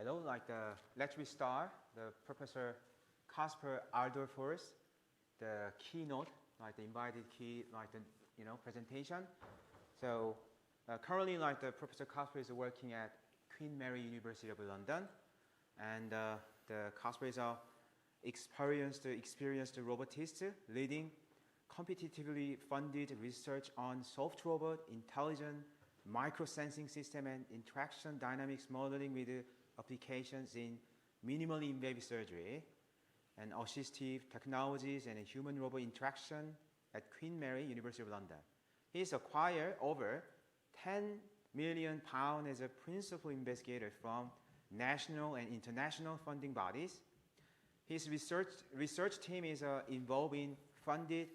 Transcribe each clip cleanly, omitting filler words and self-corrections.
Hello, let's restart the Professor Kasper Adolphus, the keynote, the invited presentation. So currently, the Professor Kasper is working at Queen Mary University of London, and the Kasper is a experienced robotist leading competitively funded research on soft robot, intelligent microsensing system, and interaction dynamics modeling with applications in minimally invasive surgery and assistive technologies and human-robot interaction at Queen Mary University of London. He's acquired over £10 million as a principal investigator from national and international funding bodies. His research team is involved in funded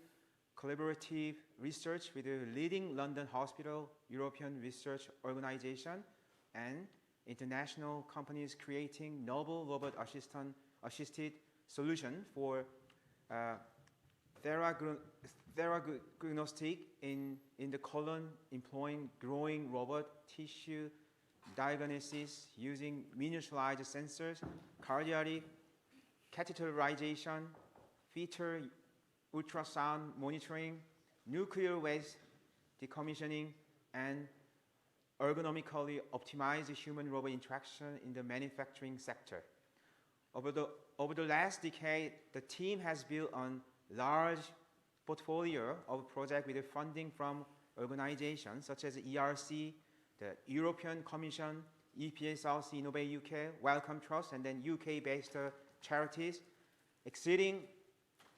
collaborative research with the leading London hospital, European Research Organization, and international companies creating novel robot-assisted solution for diagnostic in the colon, employing growing robot tissue diagnosis using miniaturized sensors, cardiac catheterization, fetal ultrasound monitoring, nuclear waste decommissioning, and ergonomically optimized human-robot interaction in the manufacturing sector. Over the last decade, the team has built a large portfolio of projects with funding from organizations such as ERC, the European Commission, EPA South Sea Innovate UK, Wellcome Trust, and then UK-based charities, exceeding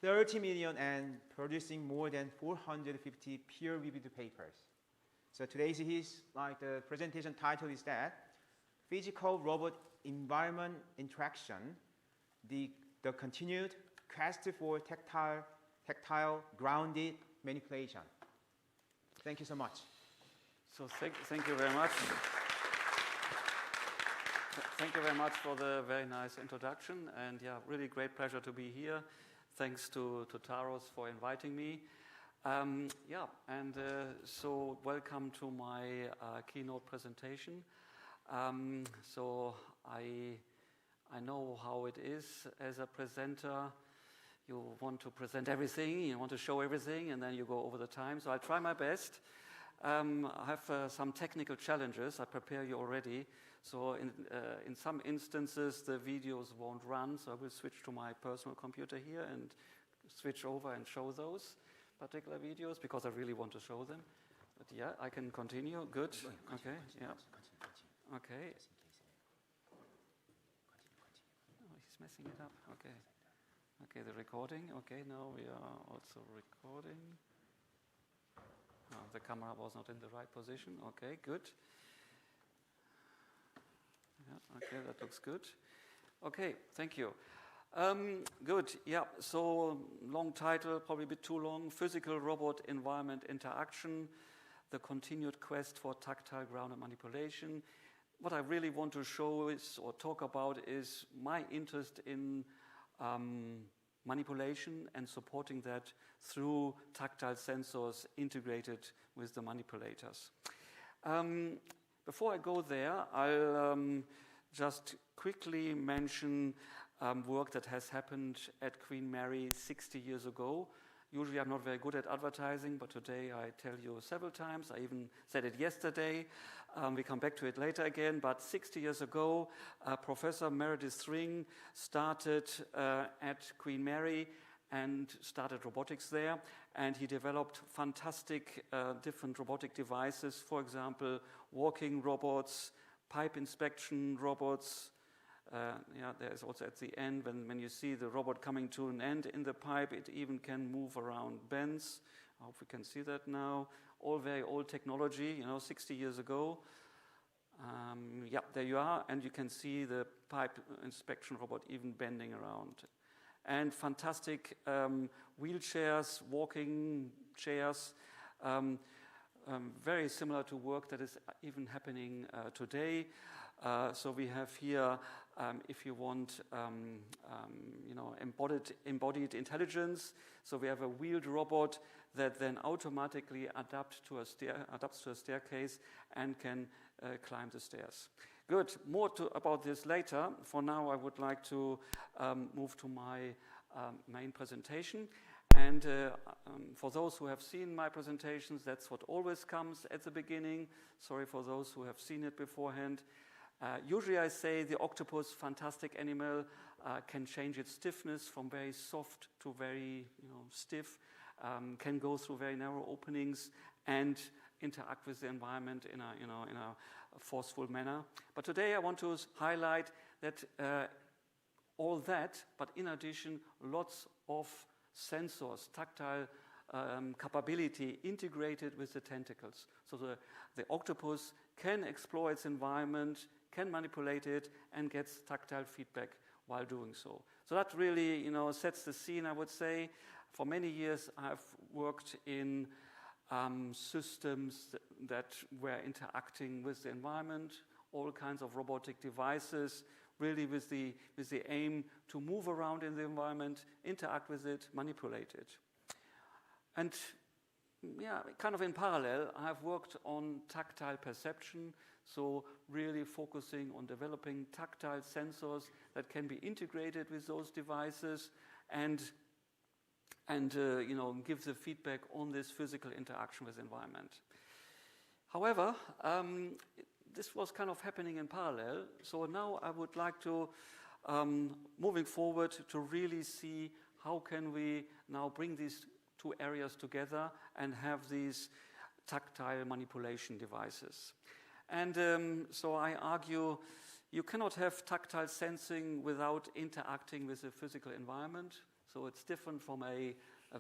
30 million and producing more than 450 peer-reviewed papers. So today's the presentation title is that physical robot environment interaction, the continued quest for tactile grounded manipulation. Thank you so much. So thank you very much. Thank you very much for the very nice introduction, and yeah, really great pleasure to be here. Thanks to TAROS for inviting me. So welcome to my keynote presentation. So I know how it is as a presenter. You want to present everything, you want to show everything, and then you go over the time. So I'll try my best. I have some technical challenges. I prepare you already. So in some instances, the videos won't run, so I will switch to my personal computer here and switch over and show those particular videos because I really want to show them. But yeah, I can continue. Good. Okay. Yeah. Okay. Oh, he's messing it up. Okay. Okay, the recording. Okay, now we are also recording. Oh, the camera was not in the right position. Okay, good. Yeah, okay, that looks good. Okay, thank you. Good, yeah, so long title, probably a bit too long. Physical robot environment interaction, the continued quest for tactile grounded manipulation. What I really want to show is, or talk about, is my interest in manipulation and supporting that through tactile sensors integrated with the manipulators. Before I go there, I'll just quickly mention work that has happened at Queen Mary 60 years ago. Usually I'm not very good at advertising, but today I tell you several times. I even said it yesterday. We come back to it later again, but 60 years ago, Professor Meredith Ring started at Queen Mary and started robotics there, and he developed fantastic different robotic devices, for example, walking robots, pipe inspection robots. There's also at the end, when you see the robot coming to an end in the pipe, it even can move around bends. I hope we can see that now. All very old technology, 60 years ago. There you are, and you can see the pipe inspection robot even bending around. And fantastic wheelchairs, walking chairs, very similar to work that is even happening today. So we have here, if you want, embodied intelligence. So we have a wheeled robot that then automatically adapts to a staircase and can climb the stairs. Good. More about this later. For now, I would like to move to my main presentation. And for those who have seen my presentations, that's what always comes at the beginning. Sorry for those who have seen it beforehand. Usually I say the octopus, fantastic animal, can change its stiffness from very soft to very stiff, can go through very narrow openings and interact with the environment in a forceful manner. But today I want to highlight that all that, but in addition, lots of sensors, tactile capability integrated with the tentacles. So the octopus can explore its environment, can manipulate it, and gets tactile feedback while doing so. So that really, sets the scene, I would say. For many years, I've worked in systems that were interacting with the environment, all kinds of robotic devices, really with the aim to move around in the environment, interact with it, manipulate it. And kind of in parallel, I've worked on tactile perception, so really focusing on developing tactile sensors that can be integrated with those devices and give the feedback on this physical interaction with the environment. However, this was kind of happening in parallel, so now I would like to, moving forward, to really see how can we now bring these two areas together and have these tactile manipulation devices. And so I argue you cannot have tactile sensing without interacting with the physical environment. So it's different from a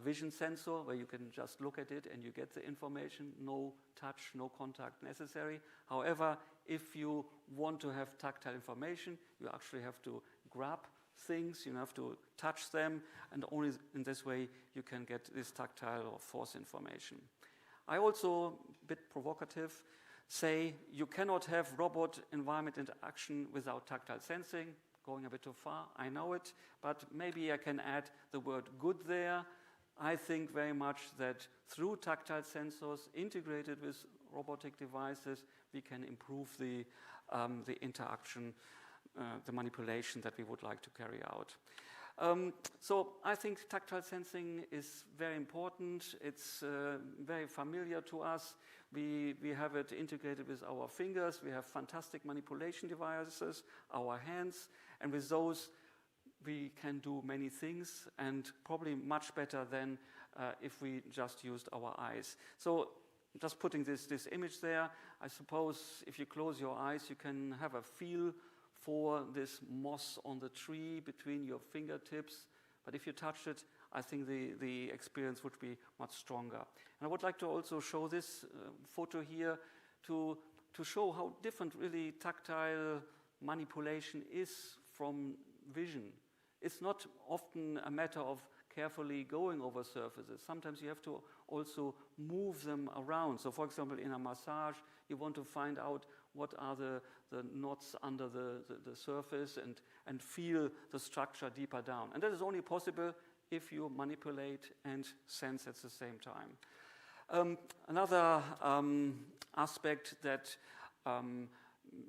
vision sensor where you can just look at it and you get the information, no touch, no contact necessary. However, if you want to have tactile information, you actually have to grab things, you have to touch them, and only in this way you can get this tactile or force information. I also, a bit provocative, say you cannot have robot environment interaction without tactile sensing. Going a bit too far, I know it, but maybe I can add the word good there. I think very much that through tactile sensors integrated with robotic devices, we can improve the interaction, the manipulation that we would like to carry out. So I think tactile sensing is very important. It's very familiar to us. We have it integrated with our fingers. We have fantastic manipulation devices, our hands, and with those we can do many things, and probably much better than if we just used our eyes. So just putting this image there, I suppose if you close your eyes, you can have a feel for this moss on the tree between your fingertips. But if you touch it, I think the experience would be much stronger. And I would like to also show this photo here to show how different really tactile manipulation is from vision. It's not often a matter of carefully going over surfaces. Sometimes you have to also move them around. So for example, in a massage, you want to find out what are the knots under the surface and feel the structure deeper down. And that is only possible if you manipulate and sense at the same time. Another aspect that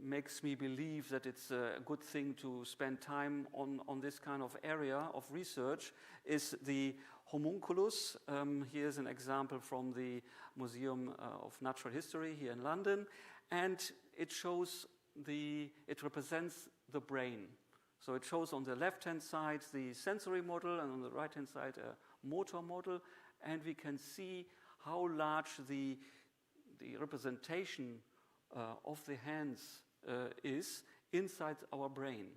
makes me believe that it's a good thing to spend time on this kind of area of research is the homunculus. Here's an example from the Museum of Natural History here in London, and it represents the brain. So it shows on the left-hand side the sensory model and on the right-hand side a motor model, and we can see how large the representation of the hands is inside our brain.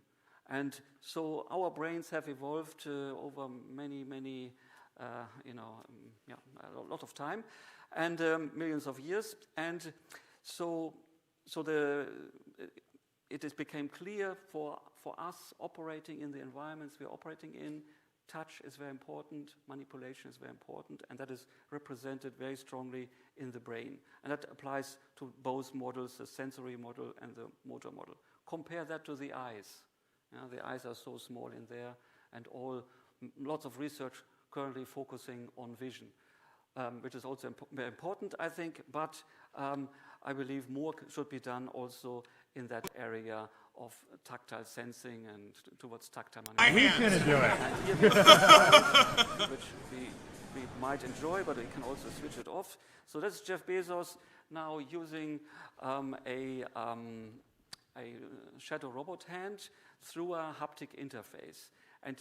And so our brains have evolved over many a lot of time and millions of years. And so it has became clear for us operating in the environments we're operating in, touch is very important, manipulation is very important, and that is represented very strongly in the brain. And that applies to both models, the sensory model and the motor model. Compare that to the eyes. The eyes are so small in there, and lots of research currently focusing on vision, which is also very important, I think, but I believe more should be done also in that area of tactile sensing and towards tactile We manipulation. can do it. And here we have which we might enjoy, but we can also switch it off. So that's Jeff Bezos now using a shadow robot hand through a haptic interface. And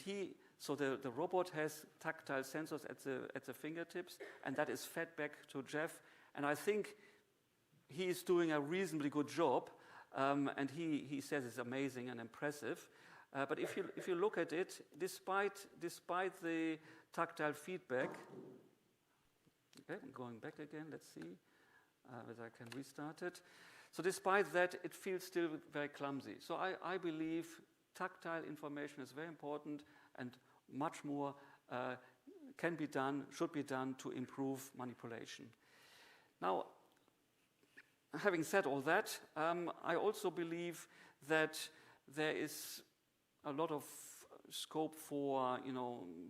so the robot has tactile sensors at the fingertips, and that is fed back to Jeff. And I think he is doing a reasonably good job, and he says it's amazing and impressive. But if you look at it, despite the tactile feedback, okay, I'm going back again. Let's see whether I can restart it. So despite that, it feels still very clumsy. So I believe tactile information is very important, and much more can be done, should be done to improve manipulation. Now, having said all that, I also believe that there is a lot of scope for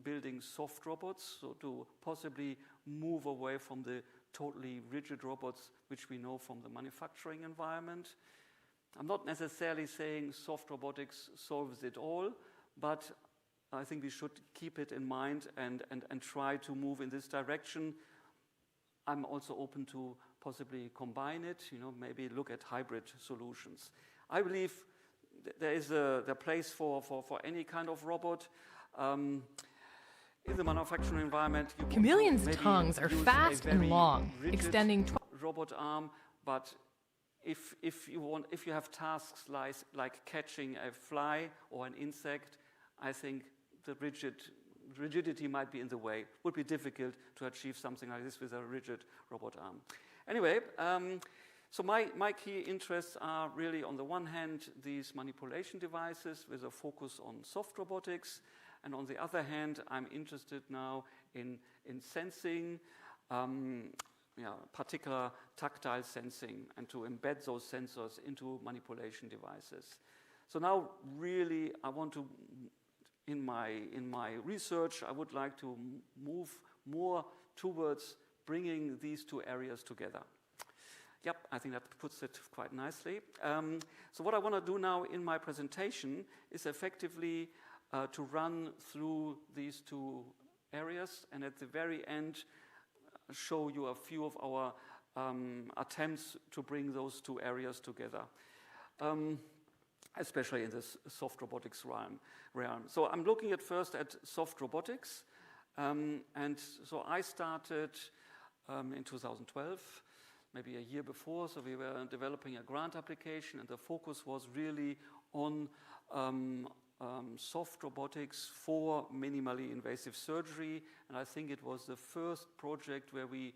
building soft robots, so to possibly move away from the totally rigid robots which we know from the manufacturing environment. I'm not necessarily saying soft robotics solves it all, but I think we should keep it in mind and try to move in this direction. I'm also open to possibly combine it, maybe look at hybrid solutions. I believe there is a place for any kind of robot. In the manufacturing environment, Chameleon's tongues are fast and long, extending robot arm, but if you have tasks like catching a fly or an insect, I think the rigidity might be in the way. It would be difficult to achieve something like this with a rigid robot arm. Anyway, so my key interests are really, on the one hand, these manipulation devices with a focus on soft robotics, and on the other hand, I'm interested now in sensing, particular tactile sensing, and to embed those sensors into manipulation devices. So now, really, I want to, in my research, I would like to move more towards bringing these two areas together. Yep, I think that puts it quite nicely. So what I want to do now in my presentation is effectively to run through these two areas, and at the very end show you a few of our attempts to bring those two areas together, especially in this soft robotics realm. So I'm looking at first at soft robotics, and so I started in 2012, maybe a year before, so we were developing a grant application, and the focus was really on soft robotics for minimally invasive surgery, and I think it was the first project where we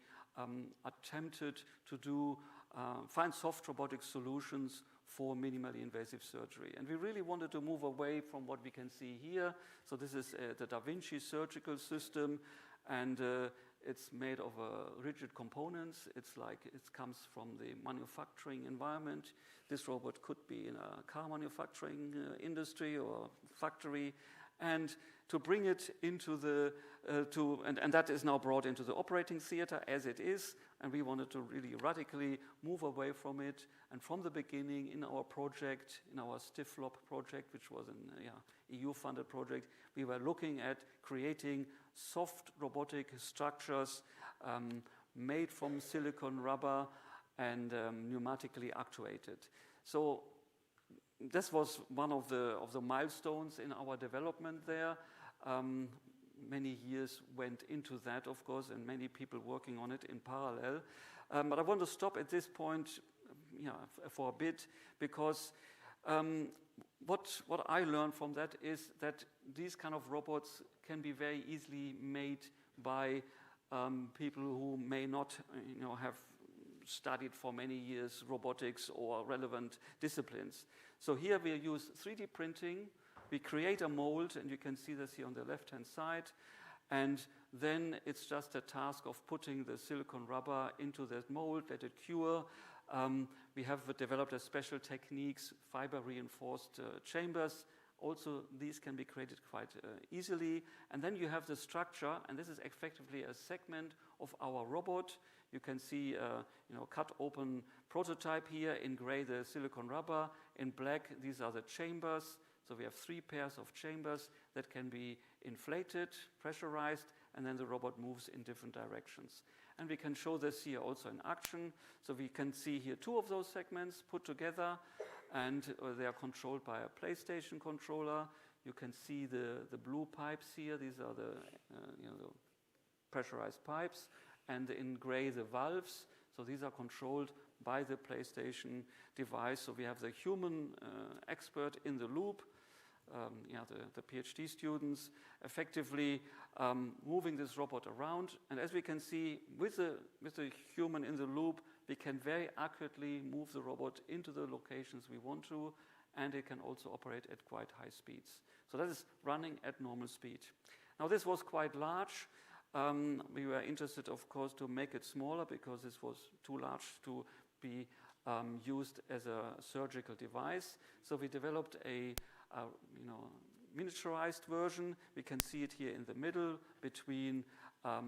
attempted to find soft robotic solutions for minimally invasive surgery. And we really wanted to move away from what we can see here. So this is the Da Vinci surgical system, and it's made of rigid components. It comes from the manufacturing environment. This robot could be in a car manufacturing industry or factory, and to bring it into the and that is now brought into the operating theater as it is, and we wanted to really radically move away from it. And from the beginning, in our project, in our STIFLOP project, which was an EU-funded project, we were looking at creating soft robotic structures made from silicon rubber and pneumatically actuated. So this was one of the milestones in our development there. Many years went into that, of course, and many people working on it in parallel. But I want to stop at this point for a bit, because what I learned from that is that these kind of robots can be very easily made by people who may not have studied for many years robotics or relevant disciplines. So here we use 3D printing. We create a mold, and you can see this here on the left-hand side. And then it's just a task of putting the silicon rubber into that mold, let it cure. We have developed a special techniques, fiber-reinforced chambers. Also, these can be created quite easily. And then you have the structure, and this is effectively a segment of our robot. You can see cut open prototype here. In gray, the silicon rubber. In black, these are the chambers. So we have 3 pairs of chambers that can be inflated, pressurized, and then the robot moves in different directions. And we can show this here also in action. So we can see here 2 of those segments put together, and they are controlled by a PlayStation controller. You can see the blue pipes here. These are the pressurized pipes. And in gray, the valves. So these are controlled by the PlayStation device. So we have the human expert in the loop, the PhD students, effectively moving this robot around. And as we can see, with the human in the loop, we can very accurately move the robot into the locations we want to, and it can also operate at quite high speeds. So that is running at normal speed. Now this was quite large. We were interested, of course, to make it smaller because this was too large to be used as a surgical device. So we developed a miniaturized version. We can see it here in the middle between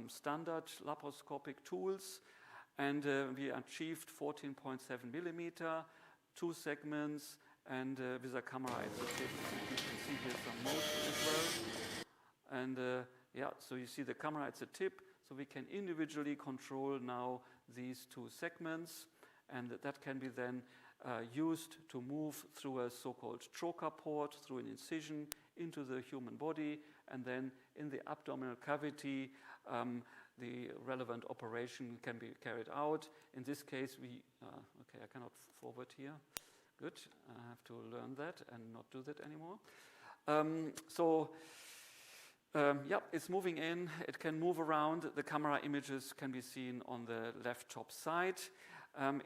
standard laparoscopic tools, and we achieved 14.7 millimeter, 2 segments, and with a camera at the tip. You can see here some motion as well. And so you see the camera at the tip, so we can individually control now these 2 segments, and that can be then used to move through a so-called trocar port, through an incision into the human body, and then in the abdominal cavity, the relevant operation can be carried out. In this case, I cannot forward here. Good, I have to learn that and not do that anymore. It's moving in. It can move around. The camera images can be seen on the left top side.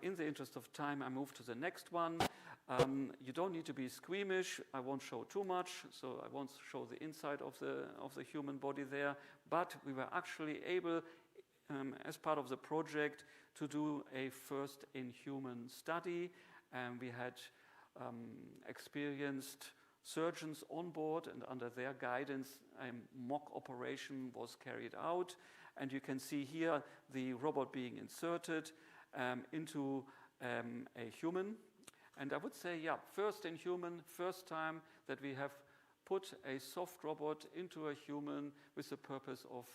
In the interest of time, I move to the next one. You don't need to be squeamish. I won't show too much, so I won't show the inside of the human body there. But we were actually able, as part of the project, to do a first-in-human study. And we had experienced surgeons on board, and under their guidance, a mock operation was carried out. And you can see here the robot being inserted into a human. And I would say, first in human, first time that we have put a soft robot into a human with the purpose of,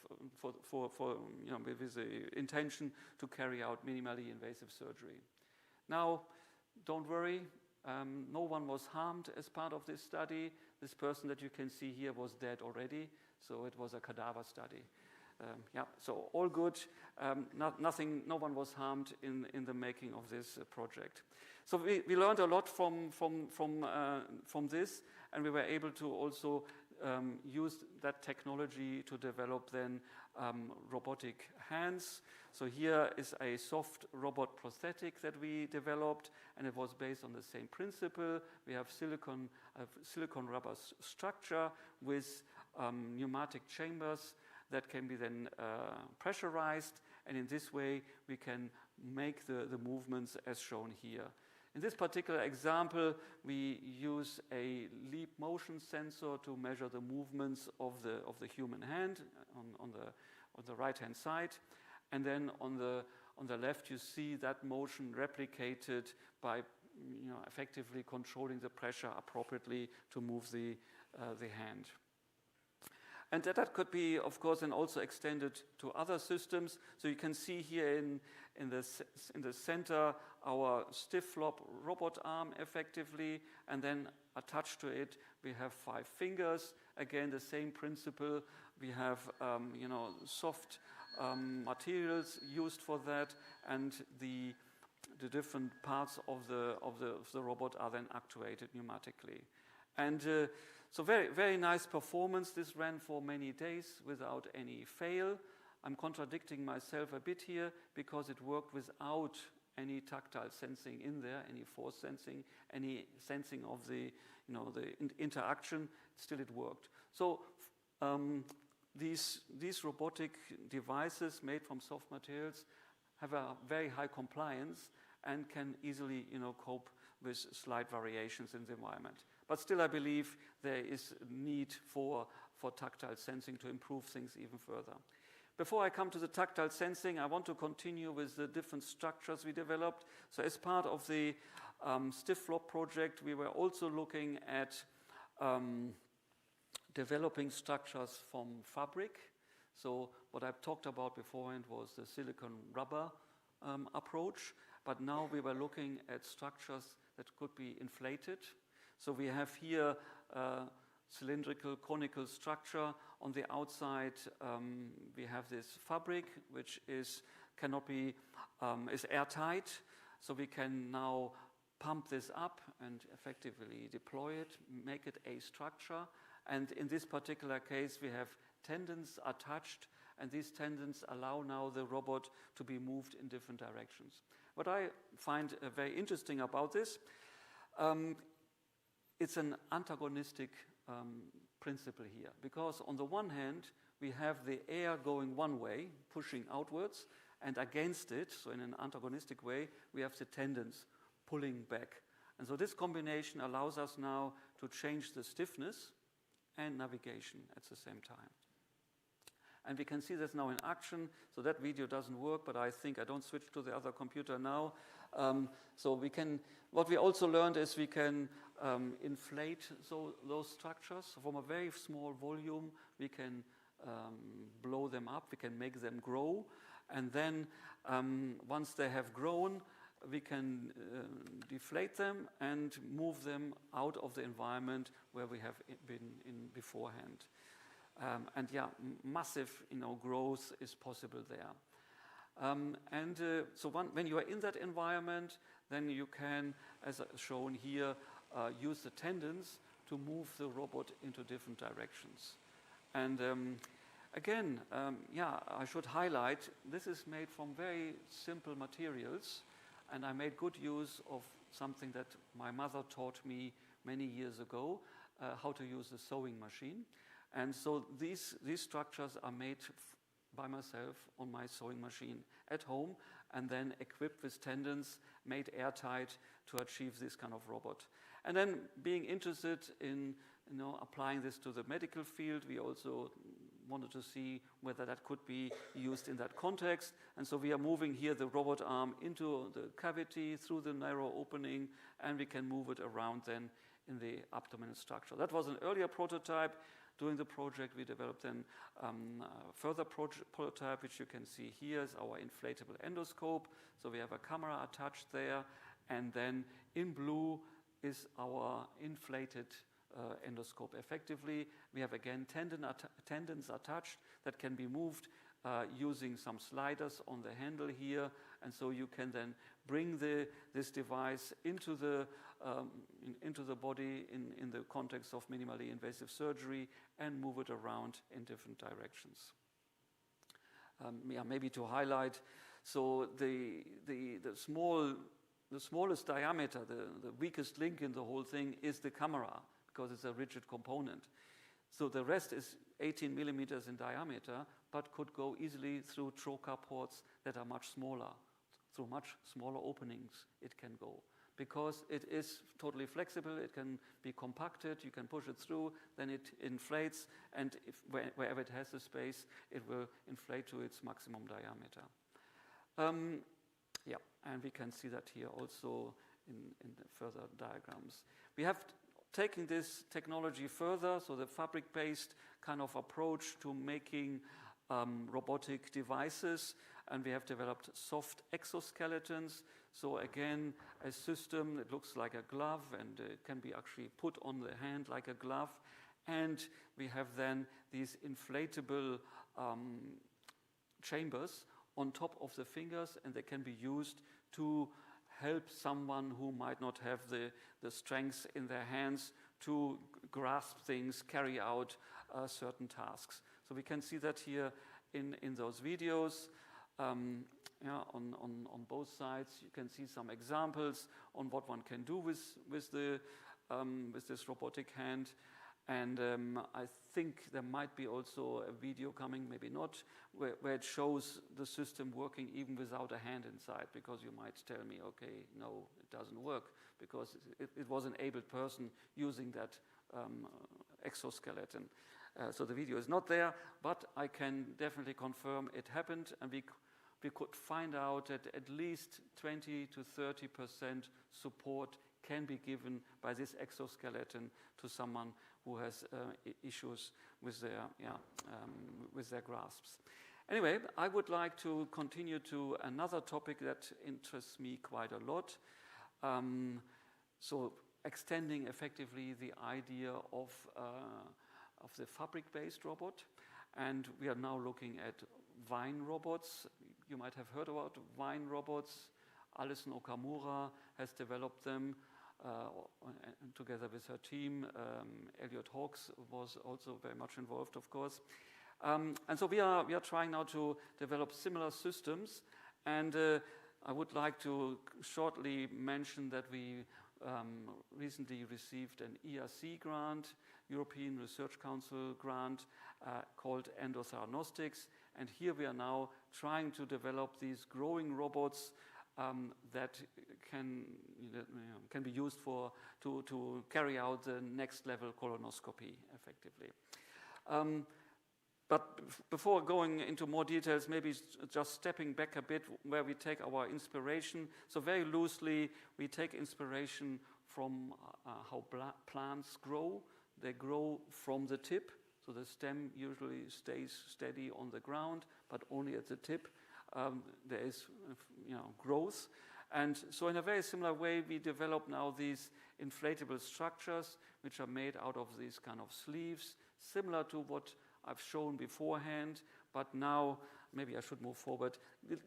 with the intention to carry out minimally invasive surgery. Now, don't worry, no one was harmed as part of this study. This person that you can see here was dead already, so it was a cadaver study. So all good. No one was harmed in the making of this project. So we learned a lot from this, and we were able to also use that technology to develop then robotic hands. So here is a soft robot prosthetic that we developed, and it was based on the same principle. We have silicon rubber structure with pneumatic chambers that can be then pressurized, and in this way we can make the movements as shown here. In this particular example, we use a leap motion sensor to measure the movements of the human hand on the right-hand side, and then on the left you see that motion replicated by effectively controlling the pressure appropriately to move the hand. And that could be, of course, and also extended to other systems. So you can see here in the center our stiff flop robot arm effectively, and then attached to it we have 5 fingers. Again, the same principle. We have soft materials used for that, and the different parts of the robot are then actuated pneumatically. And so very, very nice performance. This ran for many days without any fail. I'm contradicting myself a bit here because it worked without any tactile sensing in there, any force sensing, any sensing of the interaction. Still, it worked. So these robotic devices made from soft materials have a very high compliance and can easily cope with slight variations in the environment. But still, I believe there is need for tactile sensing to improve things even further. Before I come to the tactile sensing, I want to continue with the different structures we developed. So as part of the stiff flop project, we were also looking at developing structures from fabric. So what I've talked about beforehand was the silicon rubber approach, but now we were looking at structures that could be inflated. So we have here cylindrical conical structure. On the outside, we have this fabric, which is airtight. So we can now pump this up and effectively deploy it, make it a structure. And in this particular case, we have tendons attached, and these tendons allow now the robot to be moved in different directions. What I find very interesting about this, it's an antagonistic principle here, because on the one hand, we have the air going one way, pushing outwards, and against it, so in an antagonistic way, we have the tendons pulling back. And so this combination allows us now to change the stiffness and navigation at the same time. And we can see this now in action. So that video doesn't work, but I think I don't switch to the other computer now. So we can, what we also learned is we can inflate those structures from a very small volume. We can blow them up, we can make them grow. And then once they have grown, we can deflate them and move them out of the environment where we have been in beforehand. And yeah, massive growth is possible there. So when you are in that environment, then you can, as shown here, use the tendons to move the robot into different directions. And again, I should highlight, this is made from very simple materials, and I made good use of something that my mother taught me many years ago, how to use a sewing machine. And so these structures are made by myself on my sewing machine at home, and then equipped with tendons, made airtight to achieve this kind of robot. And then being interested in applying this to the medical field, we also wanted to see whether that could be used in that context. And so we are moving here the robot arm into the cavity through the narrow opening, and we can move it around then in the abdominal structure. That was an earlier prototype. During the project, we developed then a further prototype, which you can see here is our inflatable endoscope. So we have a camera attached there, and then in blue is our inflated endoscope. Effectively, we have again tendons attached that can be moved using some sliders on the handle here, and so you can then bring this device into the body in the context of minimally invasive surgery and move it around in different directions. Maybe to highlight, so the smallest diameter, the weakest link in the whole thing is the camera, because it's a rigid component. So the rest is 18 millimeters in diameter, but could go easily through trocar ports that are much smaller. Through much smaller openings it can go. Because it is totally flexible, it can be compacted, you can push it through, then it inflates, and wherever it has the space, it will inflate to its maximum diameter. And we can see that here also in the further diagrams. We have taken this technology further, so the fabric-based kind of approach to making robotic devices, and we have developed soft exoskeletons. So again, a system that looks like a glove, and it can be actually put on the hand like a glove. And we have then these inflatable chambers on top of the fingers, and they can be used to help someone who might not have the strength in their hands to grasp things, carry out certain tasks. So we can see that here in those videos. On both sides, you can see some examples on what one can do with this robotic hand. And I think there might be also a video coming, maybe not, where it shows the system working even without a hand inside, because you might tell me, okay, no, it doesn't work, because it was an able person using that exoskeleton. So the video is not there, but I can definitely confirm it happened, and we could find out that at least 20 to 30% support can be given by this exoskeleton to someone who has issues with their grasps. Anyway, I would like to continue to another topic that interests me quite a lot. So extending effectively the idea of the fabric-based robot, and we are now looking at vine robots. You might have heard about vine robots. Alison Okamura has developed them together with her team. Elliot Hawkes was also very much involved, of course. And so we are trying now to develop similar systems, and I would like to shortly mention that we recently received an ERC grant, European Research Council grant, called Endotheranostics, and here we are now trying to develop these growing robots that can be used to carry out the next level colonoscopy effectively. But before going into more details, maybe just stepping back a bit where we take our inspiration. So very loosely, we take inspiration from how plants grow. They grow from the tip, so the stem usually stays steady on the ground, but only at the tip there is growth. And so in a very similar way, we develop now these inflatable structures, which are made out of these kind of sleeves, similar to what I've shown beforehand, but now maybe I should move forward.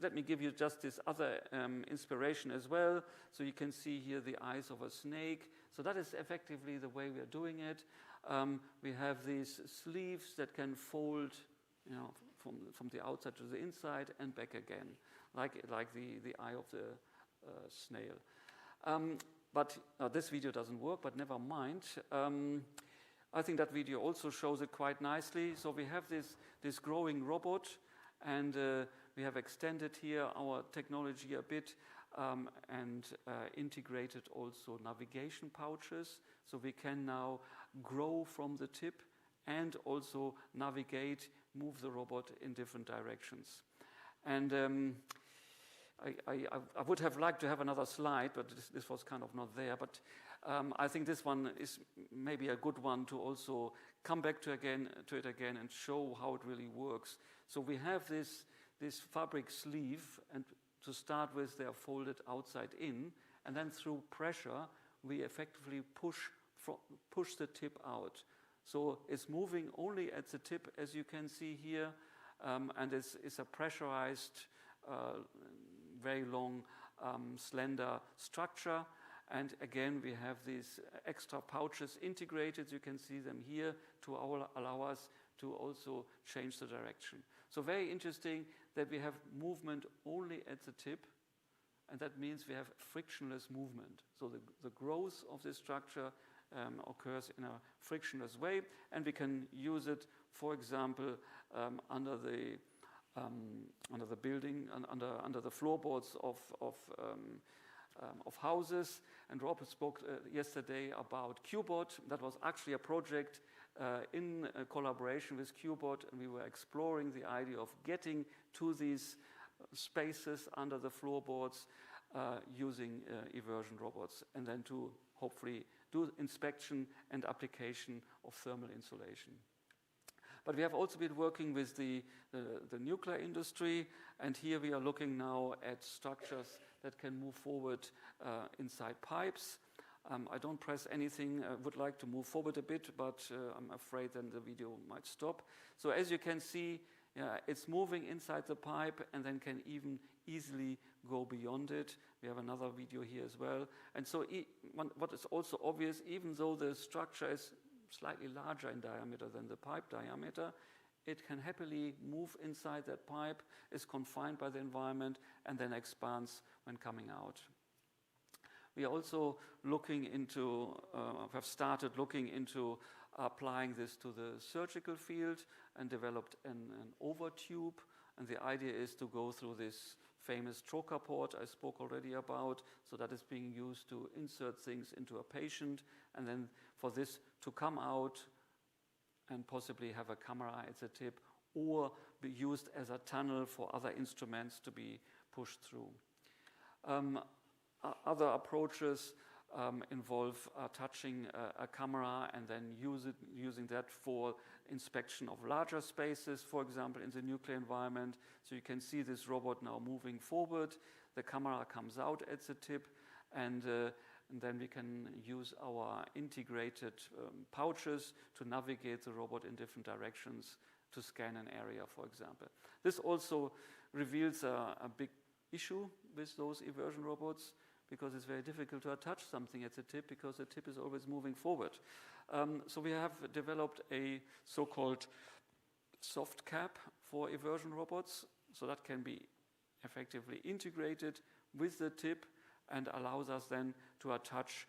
Let me give you just this other inspiration as well. So you can see here the eyes of a snake. So that is effectively the way we are doing it. We have these sleeves that can fold, from the outside to the inside and back again, like the eye of the snail. But this video doesn't work, but never mind. I think that video also shows it quite nicely. So we have this growing robot, and we have extended here our technology a bit and integrated also navigation pouches. So we can now grow from the tip and also navigate, move the robot in different directions. And I would have liked to have another slide, but this was kind of not there. But I think this one is maybe a good one to also come back to it again and show how it really works. So we have this fabric sleeve, and to start with, they are folded outside in, and then through pressure, we effectively push the tip out. So it's moving only at the tip, as you can see here, and it's a pressurized, very long, slender structure. And again, we have these extra pouches integrated. You can see them here to allow us to also change the direction. So very interesting that we have movement only at the tip, and that means we have frictionless movement. So the growth of this structure occurs in a frictionless way, and we can use it, for example, under the building, under the floorboards of houses. And Robert spoke yesterday about Qbot. That was actually a project in collaboration with Qbot, and we were exploring the idea of getting to these spaces under the floorboards using eversion robots, and then to hopefully do inspection and application of thermal insulation. But we have also been working with the nuclear industry, and here we are looking now at structures that can move forward inside pipes. I don't press anything. I would like to move forward a bit, but I'm afraid then the video might stop. So as you can see, it's moving inside the pipe and then can even easily go beyond it. We have another video here as well. And so what is also obvious, even though the structure is slightly larger in diameter than the pipe diameter, it can happily move inside that pipe, is confined by the environment, and then expands when coming out. We are also looking into, have started looking into applying this to the surgical field and developed an overtube. And the idea is to go through this famous trocar port I spoke already about. So that is being used to insert things into a patient, and then for this to come out and possibly have a camera at the tip, or be used as a tunnel for other instruments to be pushed through. Other approaches involve touching a camera and then using that for inspection of larger spaces, for example, in the nuclear environment. So you can see this robot now moving forward. The camera comes out at the tip, and then we can use our integrated pouches to navigate the robot in different directions to scan an area, for example. This also reveals a big issue with those eversion robots, because it's very difficult to attach something at the tip, because the tip is always moving forward. So we have developed a so-called soft cap for eversion robots, so that can be effectively integrated with the tip and allows us then to attach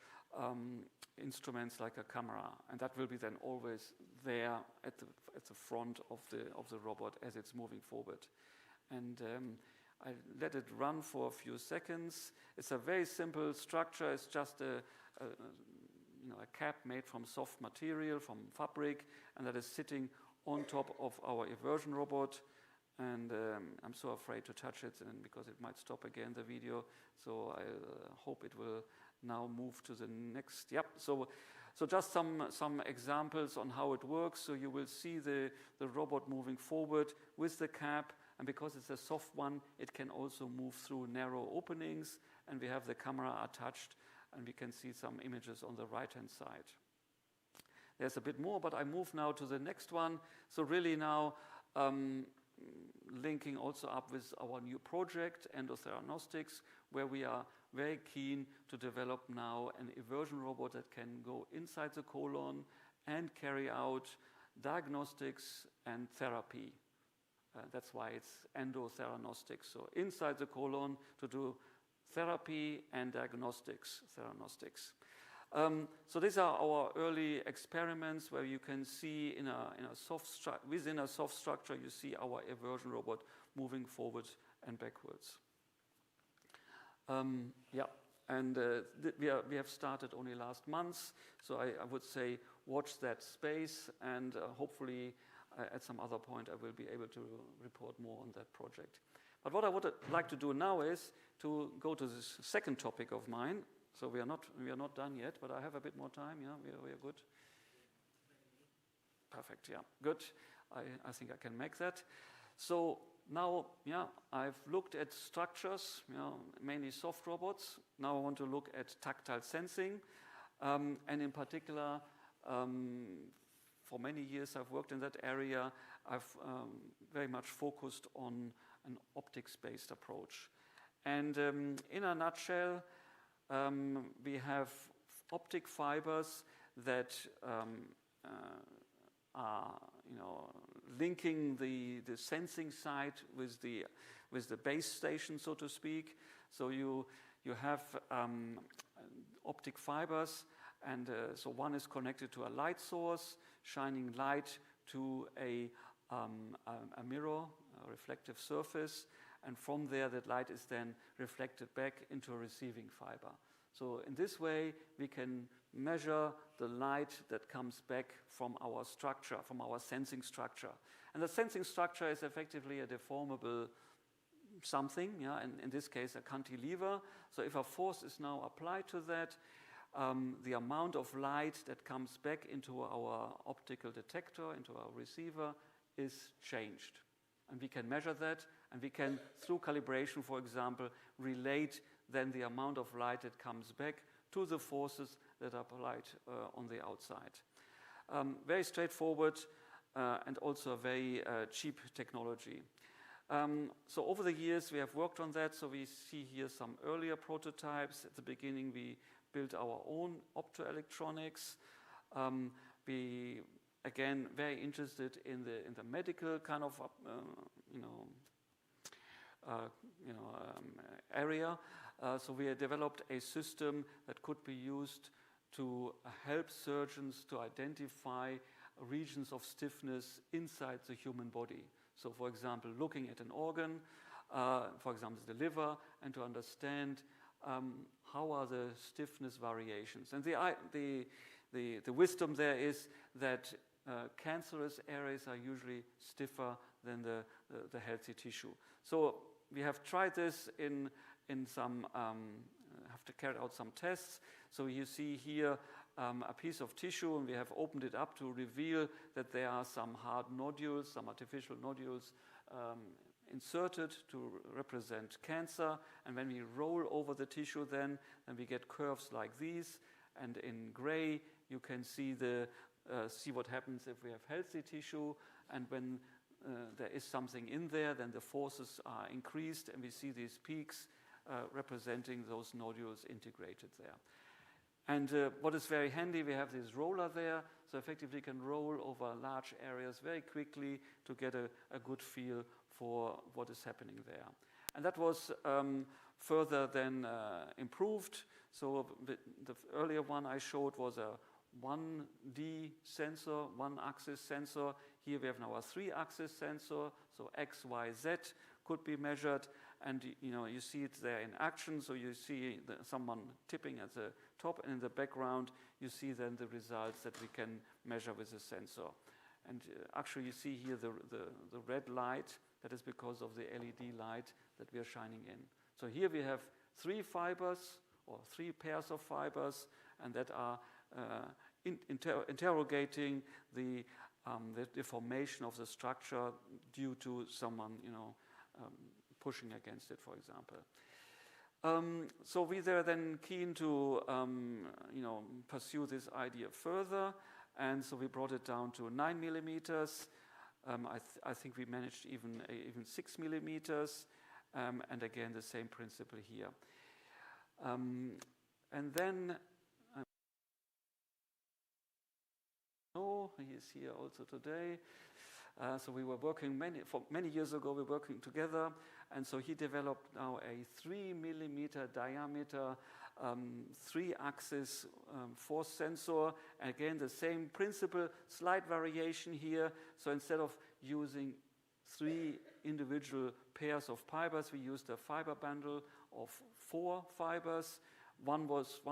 instruments like a camera, and that will be then always there at the front of the robot as it's moving forward. And I let it run for a few seconds. It's a very simple structure. It's just a cap made from soft material, from fabric, and that is sitting on top of our eversion robot. And I'm so afraid to touch it, and because it might stop again the video. So I hope it will now move to the next. Yep. So just some examples on how it works. So you will see the robot moving forward with the cap. And because it's a soft one, it can also move through narrow openings. And we have the camera attached, and we can see some images on the right-hand side. There's a bit more, but I move now to the next one. So really now linking also up with our new project, Endotheranostics, where we are very keen to develop now an eversion robot that can go inside the colon and carry out diagnostics and therapy. That's why it's endotheranostics. So inside the colon to do therapy and diagnostics, theranostics. So these are our early experiments where you can see within a soft structure, you see our eversion robot moving forward and backwards. We have started only last month, so I would say watch that space, and hopefully at some other point I will be able to report more on that project. But what I would like to do now is to go to this second topic of mine. So we are not done yet, but I have a bit more time. Yeah, we are good. Perfect. Yeah, good. I think I can make that. So now, I've looked at structures, mainly soft robots. Now I want to look at tactile sensing, and in particular, for many years I've worked in that area. I've very much focused on an optics-based approach, and in a nutshell. We have optic fibers that are, linking the sensing side with the base station, so to speak. So you have optic fibers, and so one is connected to a light source, shining light to a mirror, a reflective surface. And from there, that light is then reflected back into a receiving fiber. So in this way, we can measure the light that comes back from our structure, from our sensing structure. And the sensing structure is effectively a deformable something, and in this case, a cantilever. So if a force is now applied to that, the amount of light that comes back into our optical detector, into our receiver, is changed. And we can measure that, and we can, through calibration, for example, relate then the amount of light that comes back to the forces that are applied on the outside. Very straightforward and also a very cheap technology. So over the years, we have worked on that. So we see here some earlier prototypes. At the beginning, we built our own optoelectronics. We again, very interested in the medical kind of area. So we have developed a system that could be used to help surgeons to identify regions of stiffness inside the human body. So, for example, looking at an organ, for example, the liver, and to understand how are the stiffness variations. And the wisdom there is that cancerous areas are usually stiffer than the healthy tissue. So we have tried this in some, have to carry out some tests. So you see here a piece of tissue, and we have opened it up to reveal that there are some hard nodules, some artificial nodules inserted to represent cancer. And when we roll over the tissue then we get curves like these. And in gray, you can see see what happens if we have healthy tissue. And when there is something in there, then the forces are increased, and we see these peaks representing those nodules integrated there. And what is very handy, we have this roller there, so effectively we can roll over large areas very quickly to get a good feel for what is happening there. And that was further then improved. So the earlier one I showed was a 1D sensor, one-axis sensor. Here we have now a 3-axis sensor, so X, Y, Z could be measured, and you see it there in action. So you see someone tipping at the top, and in the background you see then the results that we can measure with the sensor. And actually you see here the red light. That is because of the LED light that we are shining in. So here we have 3 fibers or 3 pairs of fibers, and that are interrogating the deformation of the structure due to someone, pushing against it, for example. So we were then keen to, pursue this idea further, and so we brought it down to 9 millimeters. I think we managed even 6 millimeters, and again the same principle here. And then he is here also today. So we were working many years ago. We were working together, and so he developed now a 3 millimeter diameter 3-axis force sensor. Again, the same principle, slight variation here. So instead of using 3 individual pairs of fibers, we used a fiber bundle of 4 fibers. One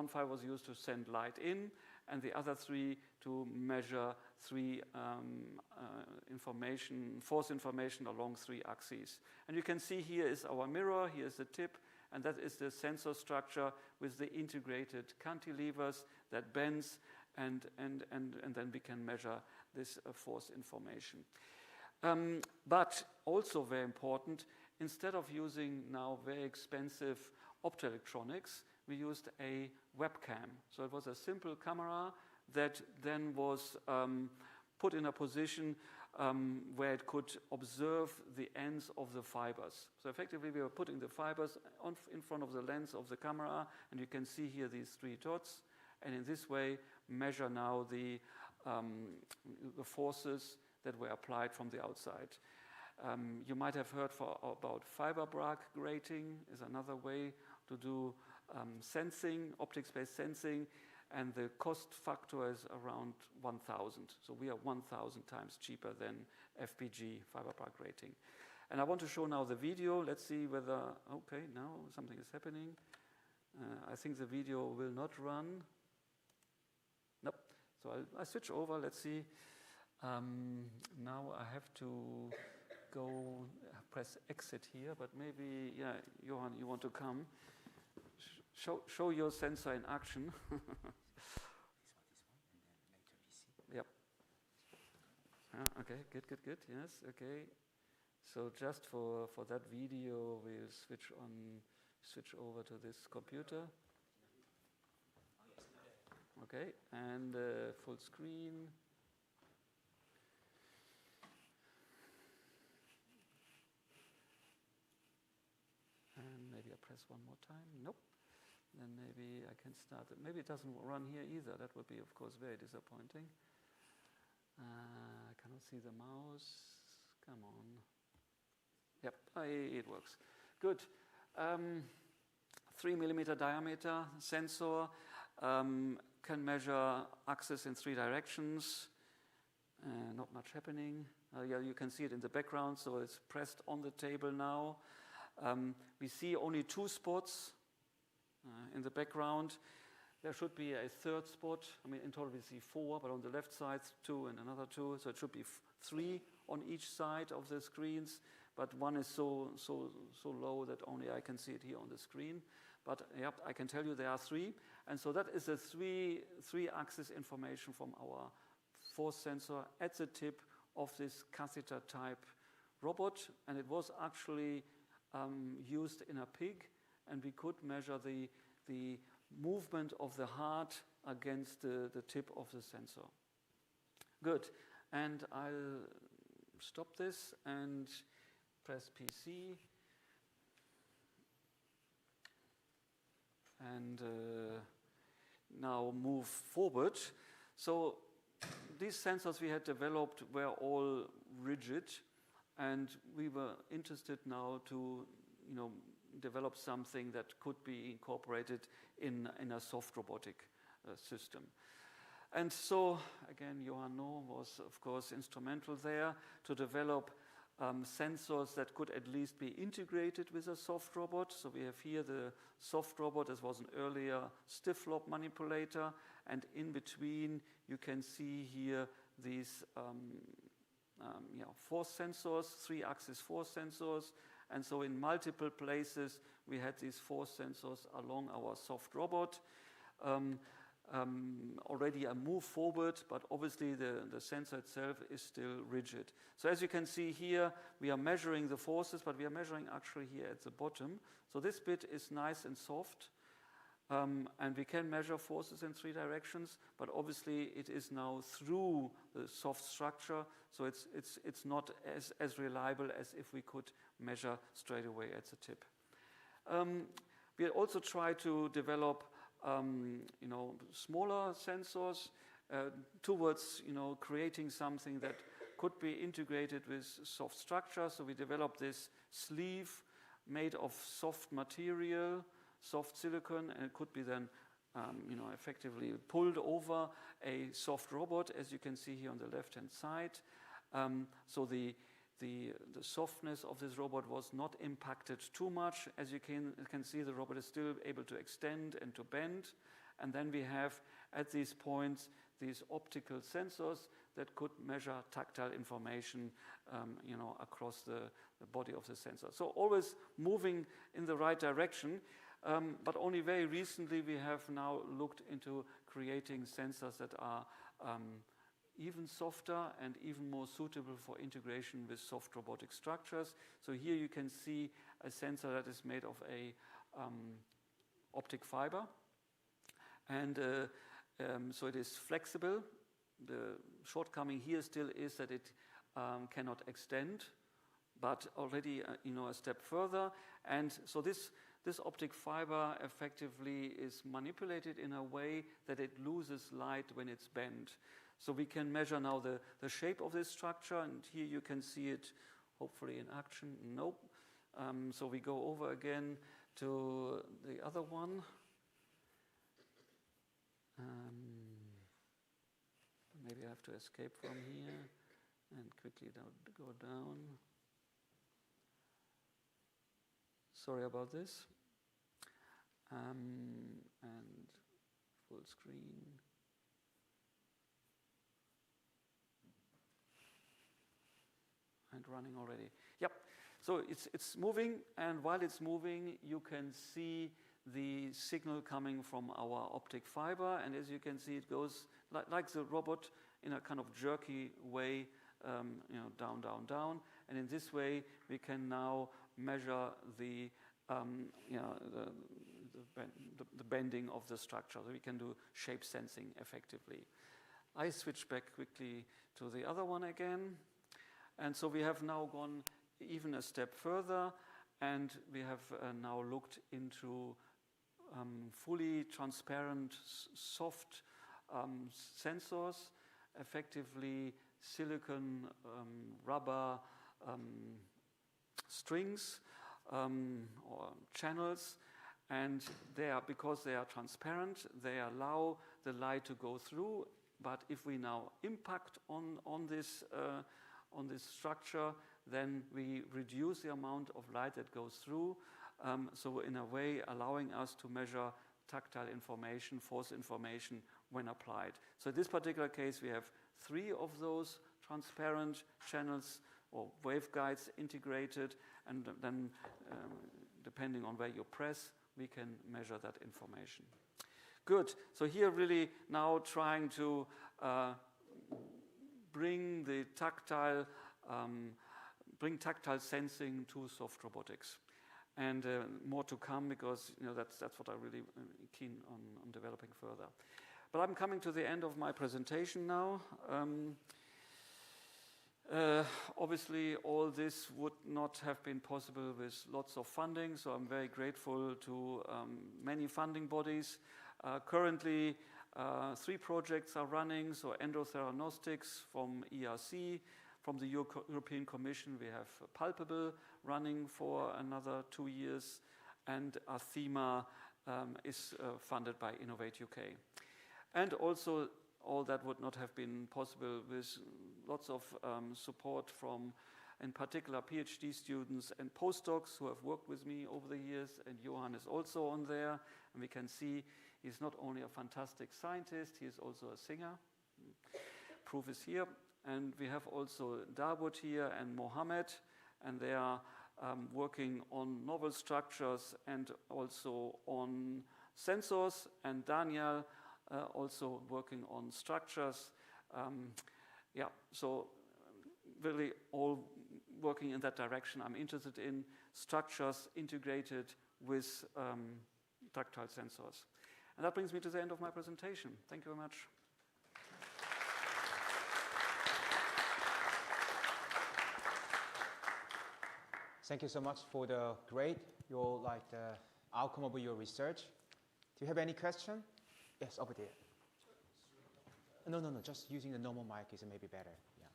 fiber was used to send light in, and the other 3 to measure 3 force information along 3 axes. And you can see here is our mirror, here is the tip, and that is the sensor structure with the integrated cantilevers that bends, and then we can measure this force information. But also very important, instead of using now very expensive optoelectronics, we used a webcam. So it was a simple camera that then was put in a position where it could observe the ends of the fibers. So effectively we were putting the fibers in front of the lens of the camera, and you can see here these 3 dots, and in this way measure now the forces that were applied from the outside. You might have heard about fiber Bragg grating is another way to do sensing, optics-based sensing, and the cost factor is around 1,000. So we are 1,000 times cheaper than FPG, fiber Bragg grating. And I want to show now the video. Let's see whether, okay, now something is happening. I think the video will not run. Nope. So I switch over, let's see. Now I have to go press exit here, but maybe, yeah, Johan, you want to come? Show your sensor in action. Yep. Okay, good. Yes, okay. So just for that video, we'll switch over to this computer. Okay, and full screen. And maybe I press one more time. Nope. Then maybe I can start it. Maybe it doesn't run here either. That would be, of course, very disappointing. I cannot see the mouse. Come on. Yep, it works. Good. 3 millimeter diameter sensor. Can measure axis in 3 directions. Not much happening. Yeah, you can see it in the background, so it's pressed on the table now. We see only 2 spots in the background. there should be a third spot. I mean, in total we see 4, but on the left side 2 and another 2. So it should be 3 on each side of the screens. But one is so low that only I can see it here on the screen. But yep, I can tell you there are 3. And so that is the three-axis information from our force sensor at the tip of this catheter-type robot. And it was actually used in a pig, and we could measure the movement of the heart against the tip of the sensor. Good. And I'll stop this and press PC. And now move forward. So these sensors we had developed were all rigid, and we were interested now to, develop something that could be incorporated in a soft robotic system. And so, again, Johan Noh was, of course, instrumental there to develop sensors that could at least be integrated with a soft robot. So we have here the soft robot. This was an earlier stiff lob manipulator. And in between, you can see here these force sensors, 3-axis force sensors. And so in multiple places, we had these force sensors along our soft robot. Already a move forward, but obviously the sensor itself is still rigid. So as you can see here, we are measuring the forces, but we are measuring actually here at the bottom. So this bit is nice and soft, and we can measure forces in 3 directions, but obviously it is now through the soft structure, so it's not as reliable as if we could measure straight away at the tip. We also try to develop smaller sensors towards, creating something that could be integrated with soft structure. So we developed this sleeve made of soft material, soft silicon, and it could be then, effectively pulled over a soft robot, as you can see here on the left-hand side. So the softness of this robot was not impacted too much. As you can see, the robot is still able to extend and to bend. And then we have, at these points, these optical sensors that could measure tactile information, across the body of the sensor. So always moving in the right direction. But only very recently we have now looked into creating sensors that are even softer and even more suitable for integration with soft robotic structures. So here you can see a sensor that is made of a optic fiber. And so it is flexible. The shortcoming here still is that it cannot extend, but already a step further. And so this optic fiber effectively is manipulated in a way that it loses light when it's bent. So we can measure now the shape of this structure, and here you can see it hopefully in action. Nope. So we go over again to the other one. Maybe I have to escape from here and quickly go down. Sorry about this. And full screen. And running already. Yep. So it's moving, and while it's moving, you can see the signal coming from our optic fiber, and as you can see, it goes like the robot in a kind of jerky way, down, down, down. And in this way, we can now measure the bending of the structure. So we can do shape sensing effectively. I switch back quickly to the other one again. And so we have now gone even a step further, and we have now looked into fully transparent, soft sensors, effectively silicon rubber strings or channels, and because they are transparent, they allow the light to go through. But if we now impact on this structure, then we reduce the amount of light that goes through. So in a way, allowing us to measure tactile information, force information when applied. So in this particular case, we have 3 of those transparent channels or waveguides integrated, and then depending on where you press, we can measure that information. Good. So here really now trying to bring tactile sensing to soft robotics. And more to come, because that's what I'm really keen on developing further. But I'm coming to the end of my presentation now. Obviously, all this would not have been possible with lots of funding, so I'm very grateful to many funding bodies. Currently, 3 projects are running, so Endotheranostics from ERC. From the European Commission, we have Palpable running for another 2 years, and Arthema is funded by Innovate UK. And also, all that would not have been possible with lots of support from, in particular, PhD students and postdocs who have worked with me over the years, and Johan is also on there. And we can see he's not only a fantastic scientist, he is also a singer. Proof is here. And we have also Dawood here and Mohammed, and they are working on novel structures and also on sensors, and Daniel also working on structures. So really all working in that direction. I'm interested in structures integrated with tactile sensors. And that brings me to the end of my presentation. Thank you very much. Thank you so much for the great, outcome of your research. Do you have any question? Yes, over there. No, just using the normal mic is maybe better. Yeah.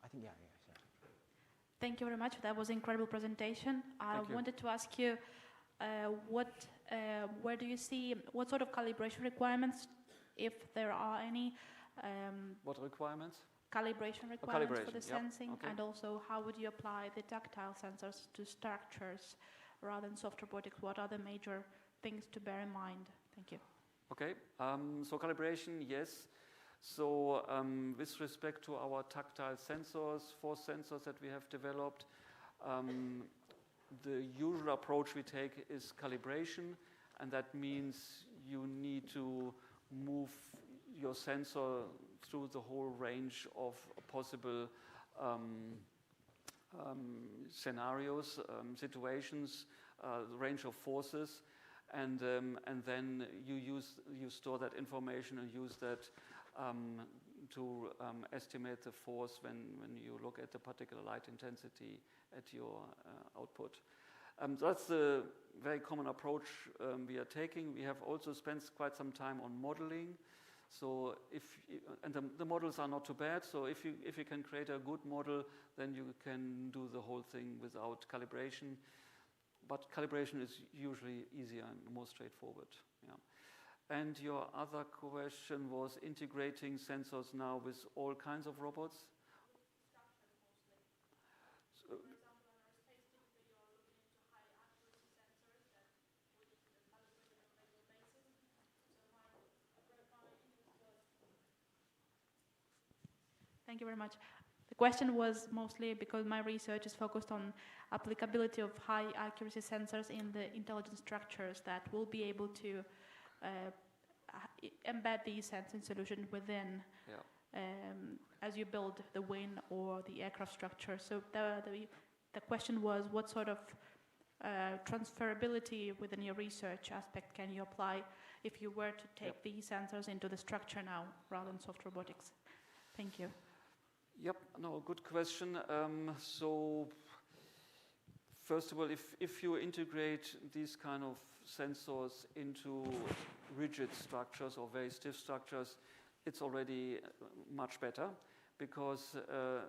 I think, sure. Thank you very much. That was an incredible presentation. I wanted to ask you, where do you see, what sort of calibration requirements, if there are any? What requirements? Calibration requirements for the sensing, okay. And also how would you apply the tactile sensors to structures rather than soft robotics? What are the major things to bear in mind? Thank you. Okay, so calibration, yes. So with respect to our tactile sensors, force sensors that we have developed, the usual approach we take is calibration, and that means you need to move your sensor through the whole range of possible scenarios, situations, the range of forces, and then you store that information and use that to estimate the force when you look at the particular light intensity at your output. That's a very common approach we are taking. We have also spent quite some time on modeling. So the models are not too bad. So if you can create a good model, then you can do the whole thing without calibration. But calibration is usually easier and more straightforward. Yeah. And your other question was integrating sensors now with all kinds of robots. So, Thank you very much. The question was mostly because my research is focused on applicability of high accuracy sensors in the intelligent structures that will be able to embed the sensing solution within as you build the wing or the aircraft structure. So the question was, what sort of transferability within your research aspect can you apply if you were to take these sensors into the structure now rather than soft robotics? Thank you. Yep, no, good question. So first of all, if you integrate these kind of sensors into rigid structures or very stiff structures, it's already much better, because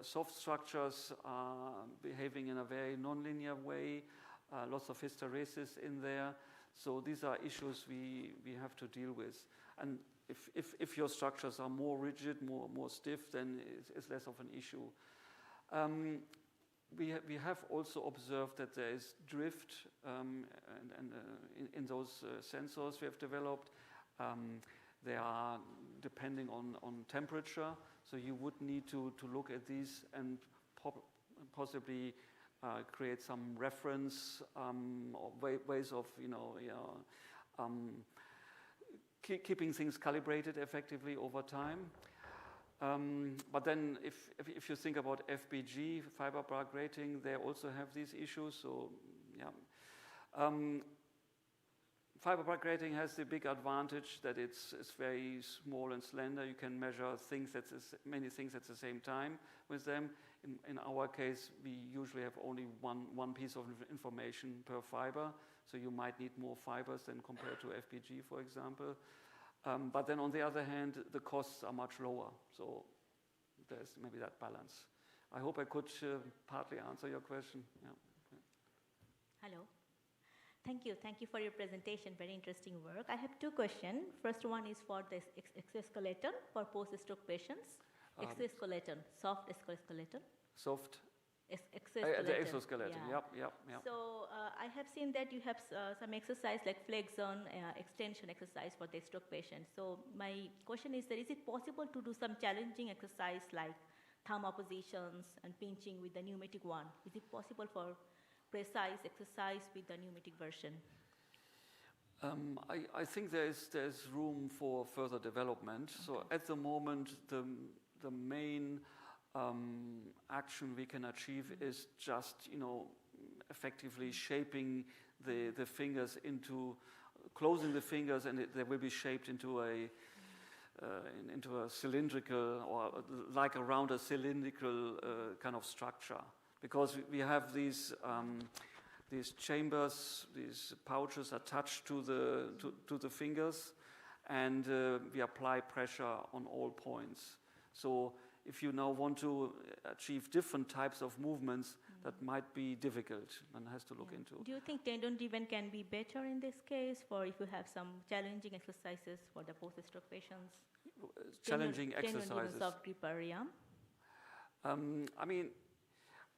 soft structures are behaving in a very nonlinear way, lots of hysteresis in there. So these are issues we have to deal with. And if your structures are more rigid, more stiff, then it's less of an issue. we have also observed that there is drift in those sensors we have developed. They are depending on temperature, so you would need to look at these and possibly create some reference or ways of keeping things calibrated effectively over time. But then if you think about FBG, fiber bar grating, they also have these issues. So yeah, fiber bar grating has the big advantage that it's very small and slender. You can measure many things at the same time with them. In our case, we usually have only one piece of information per fiber, so you might need more fibers than compared to FPG, for example. But then on the other hand, the costs are much lower, so there's maybe that balance. I hope I could partly answer your question. Yeah. Hello. Thank you for your presentation, very interesting work. I have two questions. First one is for the exoskeleton for post-stroke patients. Exoskeleton, soft exoskeleton. Soft? Exoskeleton. The exoskeleton, yeah. Yep. So I have seen that you have some exercise like flexion extension exercise for the stroke patient. So my question is that is it possible to do some challenging exercise like thumb oppositions and pinching with the pneumatic one? Is it possible for precise exercise with the pneumatic version? I think there's room for further development. Okay. So at the moment, the main action we can achieve is just, effectively shaping the fingers into, closing the fingers, and they will be shaped into a cylindrical, or like around a cylindrical kind of structure. Because we have these chambers, these pouches attached to the fingers, and we apply pressure on all points. So if you now want to achieve different types of movements, that might be difficult. One has to look into. Do you think tendon driven can be better in this case, for if you have some challenging exercises for the post-stroke patients? Challenging exercises. Tendon-driven soft gripper, yeah. I mean,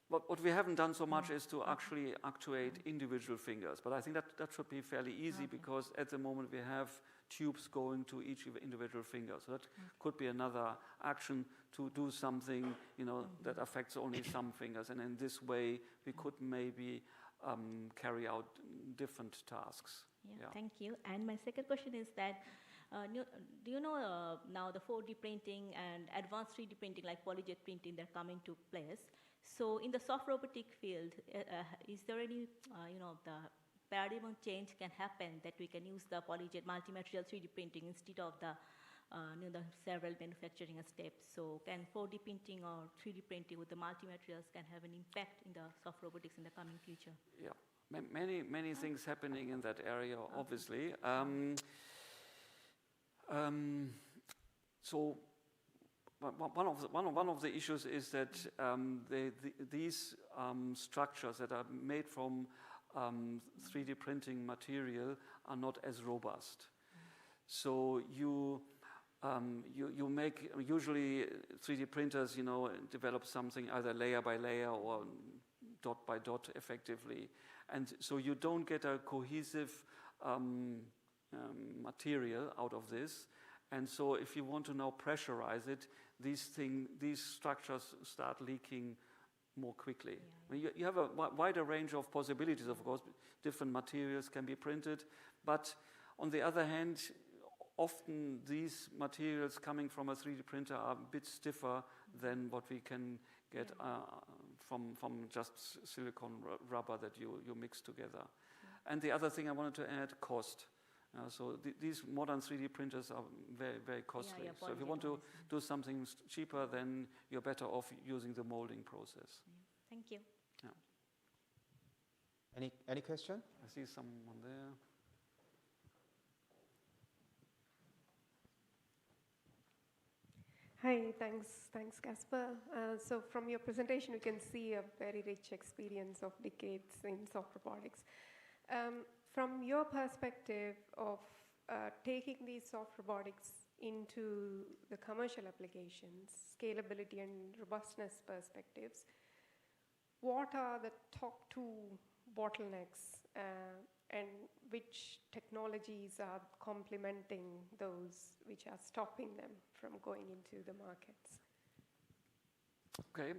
what we haven't done so much is to actually actuate individual fingers, but I think that should be fairly easy because at the moment we have tubes going to each individual finger. So that could be another action to do something, that affects only some fingers, and in this way we could maybe carry out different tasks. Yeah. Thank you. And my second question is that, do you know now the 4D printing and advanced 3D printing like polyjet printing, they're coming to place. So in the soft robotic field, is there any, the paradigm change can happen that we can use the polyjet multi-material 3D printing instead of the several manufacturing steps? So can 4D printing or 3D printing with the multi-materials can have an impact in the soft robotics in the coming future? Yeah, many things happening in that area, obviously. So one of the issues is that these structures that are made from 3D printing material are not as robust. So you make, usually 3D printers, develop something either layer by layer or dot by dot effectively. And so you don't get a cohesive material out of this. And so if you want to now pressurize it, these structures start leaking more quickly. Yeah. You have a wider range of possibilities, of course. Different materials can be printed. But on the other hand, often these materials coming from a 3D printer are a bit stiffer than what we can get from just silicone rubber that you mix together. Yeah. And the other thing I wanted to add, cost. So these modern 3D printers are very, very costly. So if you want to do something cheaper, then you're better off using the molding process. Yeah. Thank you. Yeah. Any question? I see someone there. Hi, thanks, Casper. So from your presentation, you can see a very rich experience of decades in soft robotics. From your perspective of taking these soft robotics into the commercial applications, scalability and robustness perspectives, what are the top 2 bottlenecks and which technologies are complementing those which are stopping them from going into the markets? Okay,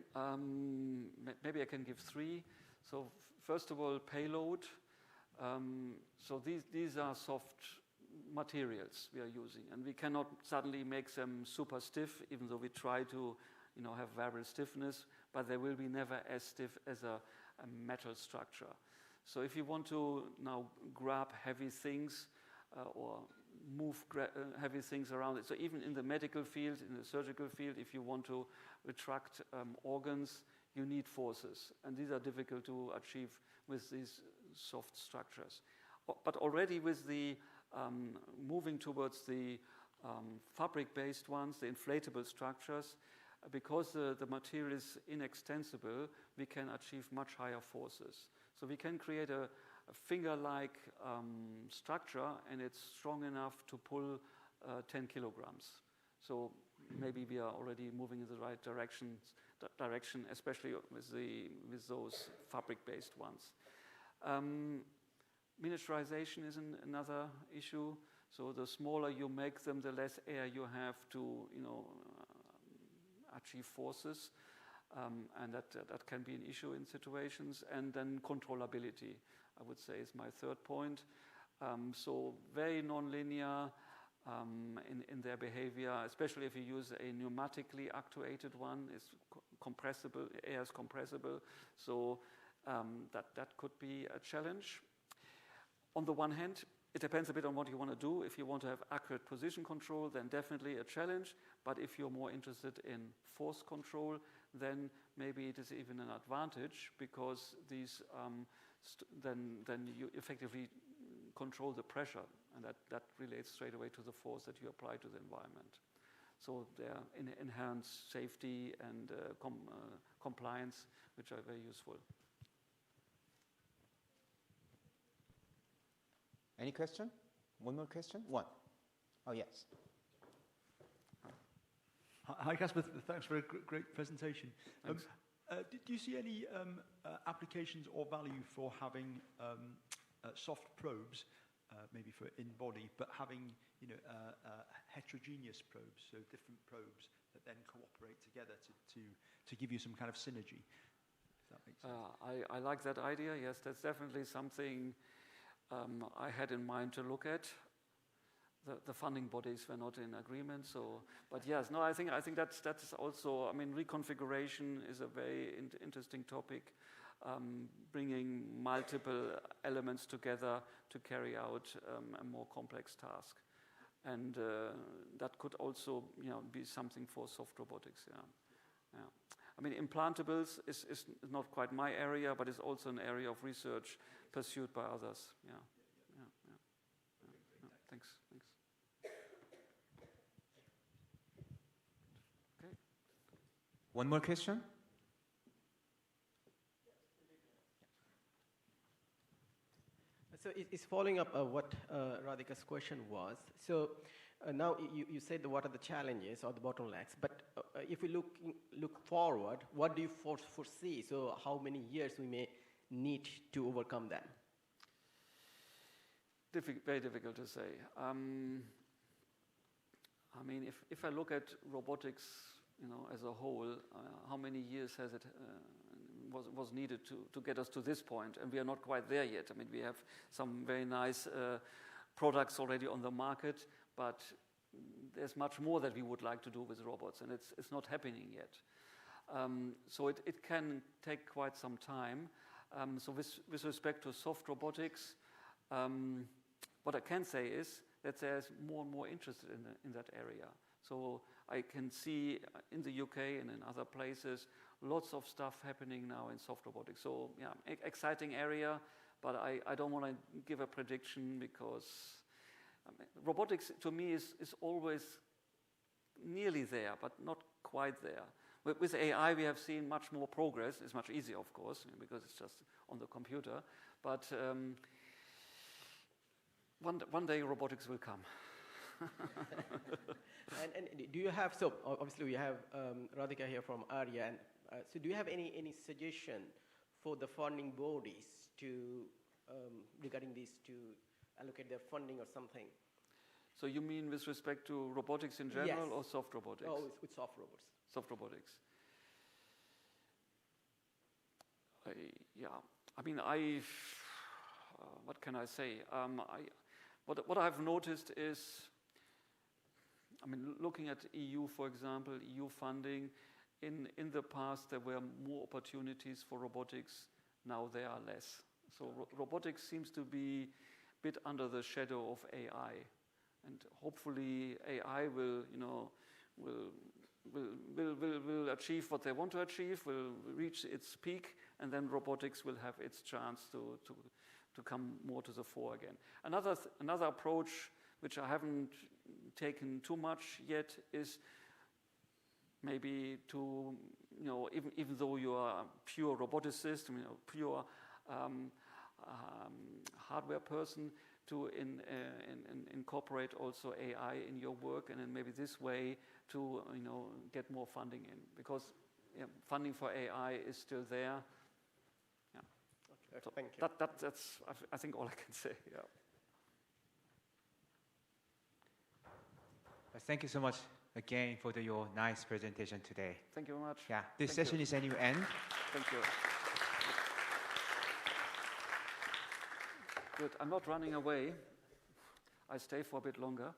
maybe I can give 3. So first of all, payload. So these are soft materials we are using, and we cannot suddenly make them super stiff, even though we try to, have variable stiffness, but they will be never as stiff as a metal structure. So if you want to now grab heavy things or move heavy things around it, so even in the medical field, in the surgical field, if you want to retract organs, you need forces, and these are difficult to achieve with these soft structures. But already with the moving towards the fabric-based ones, the inflatable structures, because the material is inextensible, we can achieve much higher forces. So we can create a finger-like structure, and it's strong enough to pull 10 kilograms. So maybe we are already moving in the right direction, especially with those fabric-based ones. Miniaturization is another issue. So the smaller you make them, the less air you have to, achieve forces, and that can be an issue in situations. And then controllability, I would say, is my third point. So very non-linear in their behavior, especially if you use a pneumatically actuated one. It's compressible, air is compressible, so that could be a challenge. On the one hand, it depends a bit on what you want to do. If you want to have accurate position control, then definitely a challenge. But if you're more interested in force control, then maybe it is even an advantage, because these then you effectively control the pressure, and that relates straight away to the force that you apply to the environment. So there enhance safety and compliance, which are very useful. Any question? One more question? One. Oh, yes. Hi, Casper. Thanks for a great presentation. Thanks. Do you see any applications or value for having soft probes, maybe for in-body, but having heterogeneous probes, so different probes that then cooperate together to give you some kind of synergy? If that makes sense. I like that idea. Yes, that's definitely something I had in mind to look at. The funding bodies were not in agreement, so. But yes, no, I think that's also. I mean, reconfiguration is a very interesting topic. Bringing multiple elements together to carry out a more complex task, and that could also, be something for soft robotics. Yeah. I mean, implantables is not quite my area, but it's also an area of research pursued by others. Yeah. Thanks. Okay. One more question? So it's following up what Radhika's question was. So now you said what are the challenges or the bottlenecks, but if we look forward, what do you foresee? So how many years we may need to overcome them? Very difficult to say. I mean, if I look at robotics, as a whole, how many years has it was needed to get us to this point? And we are not quite there yet. I mean, we have some very nice products already on the market, but there's much more that we would like to do with robots, and it's not happening yet. So it can take quite some time. So with respect to soft robotics, what I can say is that there's more and more interest in that area. So I can see in the UK and in other places lots of stuff happening now in soft robotics. So yeah, exciting area, but I don't want to give a prediction, because robotics to me is always nearly there, but not quite there. With AI, we have seen much more progress. It's much easier, of course, because it's just on the computer. But one day robotics will come. and do you have, so obviously we have Radhika here from ARIA, and so do you have any suggestion for the funding bodies to, regarding this, to allocate their funding or something? So you mean with respect to robotics in general, Yes. or soft robotics? Oh, with soft robots. Soft robotics. What can I say? What I've noticed is, looking at EU, for example, EU funding, in the past there were more opportunities for robotics. Now there are less. So robotics seems to be a bit under the shadow of AI, and hopefully AI will achieve what they want to achieve, will reach its peak, and then robotics will have its chance to come more to the fore again. Another approach, which I haven't taken too much yet, is maybe to, even though you are a pure roboticist, pure hardware person, to incorporate also AI in your work, and then maybe this way to get more funding in, because funding for AI is still there. Yeah. Okay, so thank you. That's I think all I can say. Yeah. Thank you so much again for your nice presentation today. Thank you very much. Yeah, this Thank session you. is a new end. Thank you. Good. I'm not running away. I stay for a bit longer.